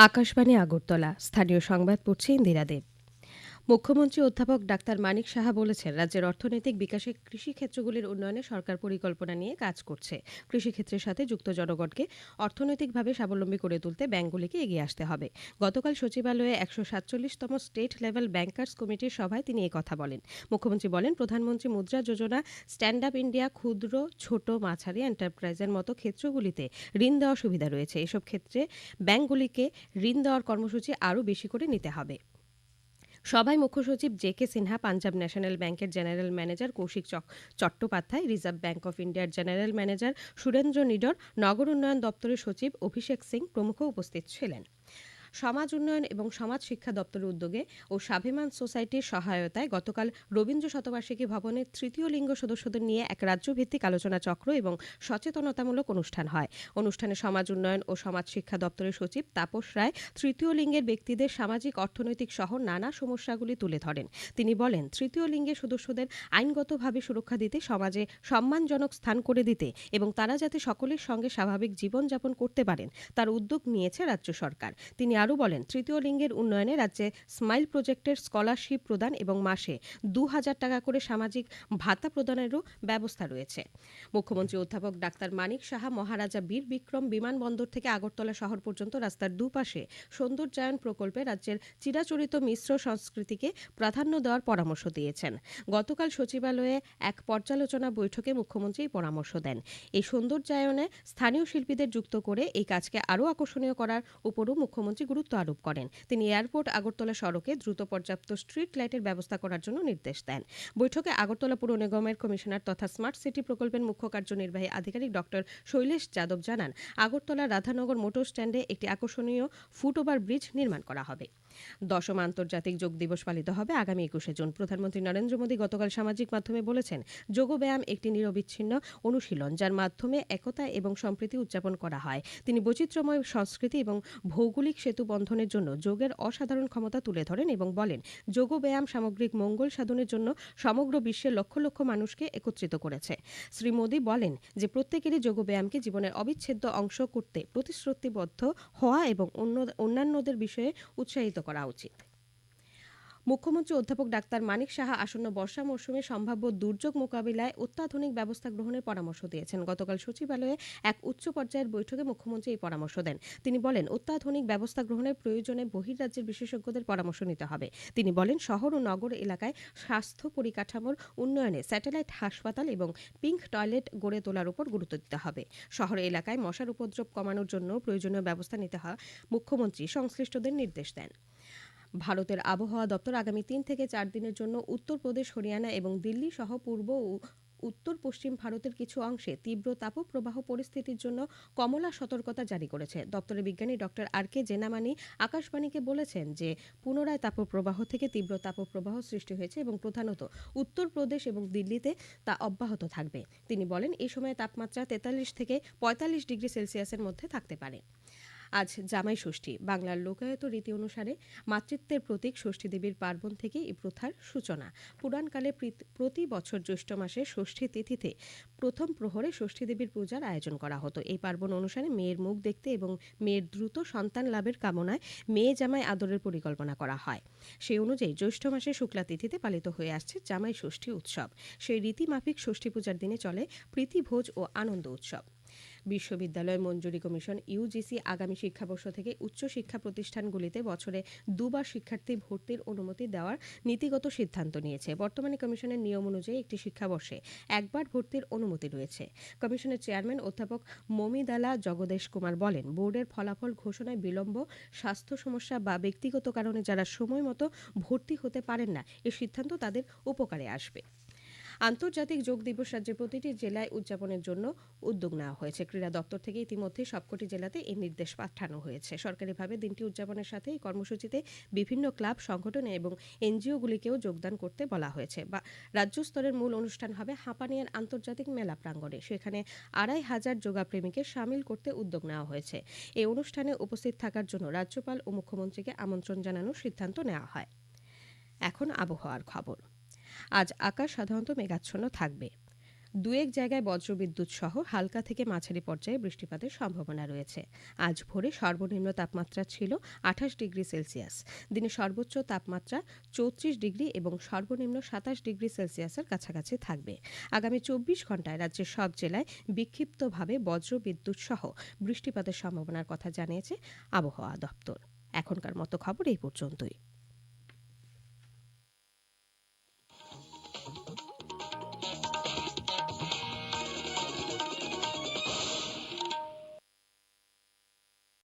আকাশবাণী আগরতলা স্থানীয় সংবাদ পড়ছে ইন্দিরা দেব। মুখ্যমন্ত্রী অধ্যাপক ডাক্তার মানিক সাহা বলেছেন, রাজ্যের অর্থনৈতিক বিকাশে কৃষিক্ষেত্রগুলির উন্নয়নে সরকার পরিকল্পনা নিয়ে কাজ করছে। কৃষিক্ষেত্রের সাথে যুক্ত জনগণকে অর্থনৈতিকভাবে স্বাবলম্বী করে তুলতে ব্যাংকগুলিকে এগিয়ে আসতে হবে। গতকাল সচিবালয়ে ১৪৭তম স্টেট লেভেল ব্যাংকার্স কমিটির সভায় তিনি কথা বলেন। মুখ্যমন্ত্রী বলেন, প্রধানমন্ত্রী Mudra Yojana, stand up India, ক্ষুদ্র, ছোট, মাঝারি এন্টারপ্রাইজের মতো ক্ষেত্রগুলিতে ঋণ দেওয়ার সুবিধা রয়েছে। এসব ক্ষেত্রে ব্যাংকগুলিকে ঋণ দেওয়ার কর্মসূচি আরও বেশি করে নিতে হবে। সভায় মুখ্য সচিব J K Sinha, Punjab national ব্যাংকের general manager Kaushik Chattopadhyay, reserve bank of ইন্ডিয়ার জেনারেল ম্যানেজার সুরেন্দ্র নিডর, নগর উন্নয়ন দপ্তরের সচিব অভিষেক সিং প্রমুখ উপস্থিত ছিলেন। সমাজ উন্নয়ন এবং সমাজ শিক্ষা দপ্তরের উদ্যোগে ও স্বাভিমান সোসাইটির সহায়তায় গতকাল রবীন্দ্র শতবার্ষিকী ভবনের তৃতীয় লিঙ্গ সদস্যদের নিয়ে এক রাজ্যভিত্তিক আলোচনা চক্র এবং সচেতনতামূলক অনুষ্ঠান হয়। অনুষ্ঠানে সমাজ উন্নয়ন ও সমাজ শিক্ষা দপ্তরের সচিব তাপস রায় তৃতীয় লিঙ্গের ব্যক্তিদের সামাজিক, অর্থনৈতিক সহ নানা সমস্যাগুলি তুলে ধরেন। তিনি বলেন, তৃতীয় লিঙ্গের সদস্যদের আইনগতভাবে সুরক্ষা দিতে, সমাজে সম্মানজনক স্থান করে দিতে এবং তারা যাতে সকলের সঙ্গে স্বাভাবিক জীবনযাপন করতে পারেন তার উদ্যোগ নিয়েছে রাজ্য সরকার। তিনি আরও বলেন, তৃতীয় লিঙ্গের উন্নয়নে রাজ্যে স্মাইল প্রজেক্টের স্কলারশিপ প্রদান এবং মাসে ২,০০০ টাকা করে সামাজিক ভাতা প্রদানেরও ব্যবস্থা রয়েছে। মুখ্যমন্ত্রী অধ্যাপক ডাক্তার মানিক সাহা মহারাজা বীর বিক্রম বিমানবন্দর থেকে আগরতলা শহর পর্যন্ত রাস্তার দুপাশে সৌন্দর্যায়ন প্রকল্পে রাজ্যের চিরাচরিত মিশ্র সংস্কৃতিকে প্রাধান্য দেওয়ার পরামর্শ দিয়েছেন। গতকাল সচিবালয়ে এক পর্যালোচনা বৈঠকে মুখ্যমন্ত্রী এই পরামর্শ দেন। এই সৌন্দর্যায়নে স্থানীয় শিল্পীদের যুক্ত করে এই কাজকে আরও আকর্ষণীয় করার উপরও মুখ্যমন্ত্রী গুরুত্ব আরোপ করেন। তিনি এয়ারপোর্ট আগরতলা সড়কে দ্রুত পর্যাপ্ত স্ট্রিট লাইটের ব্যবস্থা করার জন্য নির্দেশ দেন। বৈঠকে আগরতলা পুর নিগমের কমিশনার তথা স্মার্ট সিটি প্রকল্পের মুখ্য কার্যনির্বাহী আধিকারিক ডক্টর শৈলেশ যাদব জানান, আগরতলা রাধানগর মোটর স্ট্যান্ডে একটি আকর্ষণীয় ফুটওভার ব্রিজ নির্মাণ করা হবে। দশম আন্তর্জাতিক যোগ দিবস পালিত হবে আগামী ২১শে জুন। প্রধানমন্ত্রী নরেন্দ্র মোদী গতকাল সামাজিক মাধ্যমে বলেছেন, যোগব্যায়াম একটি নিরবিচ্ছিন্ন অনুশীলন যার মাধ্যমে একতা এবং সম্প্রীতি উদযাপন করা হয়। তিনি বৈচিত্র্যময় সংস্কৃতি এবং ভৌগোলিক সেতু বন্ধনের জন্য যোগের অসাধারণ ক্ষমতা তুলে ধরেন এবং বলেন, যোগব্যায়াম সামগ্রিক মঙ্গল সাধনের জন্য সমগ্র বিশ্বের লক্ষ লক্ষ মানুষকে একত্রিত করেছে। শ্রী মোদী বলেন যে প্রত্যেকেরই যোগব্যায়ামকে জীবনের অবিচ্ছেদ্য অংশ করতে প্রতিশ্রুতিবদ্ধ হওয়া এবং অন্যান্যদের বিষয়ে উৎসাহিত করা উচিত। মুখ্যমন্ত্রী অধ্যাপক ডাক্তার মানিক সাহা আসন্ন বর্ষা মৌসুমে সম্ভাব্য দুর্যোগ মোকাবিলায় অত্যাধুনিক ব্যবস্থা গ্রহণের পরামর্শ দিয়েছেন। গতকাল সচিবালয়ে এক উচ্চ পর্যায়ের বৈঠকে মুখ্যমন্ত্রী এই পরামর্শ দেন। তিনি বলেন, অত্যাধুনিক ব্যবস্থা গ্রহণের প্রয়োজনে বহির্রাজ্যের বিশেষজ্ঞদের পরামর্শ নিতে হবে। তিনি বলেন, শহর ও নগর এলাকায় স্বাস্থ্য পরিকাঠামোর উন্নয়নে স্যাটেলাইট হাসপাতাল এবং পিঙ্ক টয়লেট গড়ে তোলার উপর গুরুত্ব দিতে হবে। শহর এলাকায় মশার উপদ্রব কমানোর জন্য প্রয়োজনীয় ব্যবস্থা নিতে হয় মুখ্যমন্ত্রী সংশ্লিষ্টদের নির্দেশ দেন। ভারতের আবহাওয়া দপ্তর আগামী ৩ থেকে ৪ দিনের জন্য উত্তরপ্রদেশ, হরিয়ানা এবং দিল্লি সহ পূর্ব ও উত্তর পশ্চিম ভারতের কিছু অংশে তীব্র তাপপ্রবাহ পরিস্থিতির জন্য কমলা সতর্কতা জারি করেছে। দপ্তরের বিজ্ঞানী ডক্টর আর কে জেনামানি আকাশবাণীকে বলেছেন যে পুনরায় তাপপ্রবাহ থেকে তীব্র তাপপ্রবাহ সৃষ্টি হয়েছে এবং প্রধানত উত্তরপ্রদেশ এবং দিল্লিতে তা অব্যাহত থাকবে। তিনি বলেন, এই সময়ে তাপমাত্রা ৪৩ থেকে ৪৫ ডিগ্রি সেলসিয়াসের মধ্যে থাকতে পারে। আজ জামাই ষষ্ঠী। বাংলার লোকায়ত রীতি অনুসারে মাতৃত্বের প্রতীক ষষ্ঠী দেবীর পার্বণ থেকে এই প্রথার সূচনা। পুরাণকালে প্রতি বছর জ্যৈষ্ঠ মাসে ষষ্ঠী তিথিতে প্রথম প্রহরে ষষ্ঠী দেবীর পূজার আয়োজন করা হতো। এই পার্বণ অনুসারে মেয়ের মুখ দেখতে এবং মেয়ের দ্রুত সন্তান লাভের কামনায় মেয়ে জামাই আদরের পরিকল্পনা করা হয়। সেই অনুযায়ী জ্যৈষ্ঠ মাসে শুক্লা তিথিতে পালিত হয়ে আসছে জামাই ষষ্ঠী উৎসব। সেই রীতিমাফিক ষষ্ঠী পূজার দিনে চলে প্রীতিভোজ ও আনন্দ উৎসব। বিশ্ববিদ্যালয় মঞ্জুরি কমিশন ইউজিসি আগামী শিক্ষাবর্ষ থেকে উচ্চশিক্ষা প্রতিষ্ঠানগুলিতে বছরে দুবার শিক্ষার্থী ভর্তির অনুমতি দেওয়ার নীতিগত সিদ্ধান্ত নিয়েছে। বর্তমানে কমিশনের নিয়ম অনুযায়ী একটি শিক্ষাবর্ষে একবার ভর্তির অনুমতি রয়েছে। কমিশনের চেয়ারম্যান অধ্যাপক মমিদালা জগদেশ কুমার বলেন, বোর্ডের ফলাফল ঘোষণায় বিলম্ব, স্বাস্থ্য সমস্যা বা ব্যক্তিগত কারণে যারা সময় মতো ভর্তি হতে পারেন না, এই সিদ্ধান্ত তাদের উপকারে আসবে। আন্তর্জাতিক যোগ দিবস রাজ্যের প্রতিটি জেলায় উদযাপনের জন্য উদ্যোগ নেওয়া হয়েছে। ক্রীড়া দপ্তর থেকে ইতিমধ্যে সবকটি জেলাতে এই নির্দেশ পাঠানো হয়েছে। সরকারিভাবে দিনটি উদযাপনের সাথে এই কর্মসূচিতে বিভিন্ন ক্লাব, সংগঠন এবং এনজিওগুলিকেও যোগদান করতে বলা হয়েছে। বা রাজ্য স্তরের মূল অনুষ্ঠান হবে হাঁপানিয়ার আন্তর্জাতিক মেলা প্রাঙ্গণে। সেখানে ২৫০০ যোগাপ্রেমীকে সামিল করতে উদ্যোগ নেওয়া হয়েছে। এই অনুষ্ঠানে উপস্থিত থাকার জন্য রাজ্যপাল ও মুখ্যমন্ত্রীকে আমন্ত্রণ জানানোর সিদ্ধান্ত নেওয়া হয়। এখন আবহাওয়ার খবর। আজ আকাশ সাধারণত মেঘাচ্ছন্ন থাকবে। দুয়েক জায়গায় বজ্রবিদ্যুৎ সহ হালকা থেকে মাঝারি পর্যায়ে বৃষ্টিপাতের সম্ভাবনা রয়েছে। আজ ভোরে সর্বনিম্ন তাপমাত্রা ছিল ২৮ ডিগ্রি সেলসিয়াস। দিনে সর্বোচ্চ তাপমাত্রা ৩৪ ডিগ্রি এবং সর্বনিম্ন ২৭ ডিগ্রি সেলসিয়াসের কাছাকাছি থাকবে। আগামী ২৪ ঘন্টায় রাজ্যের সব জেলায় বিক্ষিপ্তভাবে বজ্রবিদ্যুৎ সহ বৃষ্টিপাতের সম্ভাবনার কথা জানিয়েছে আবহাওয়া দপ্তর। এখনকার মতো খবর এই পর্যন্তই।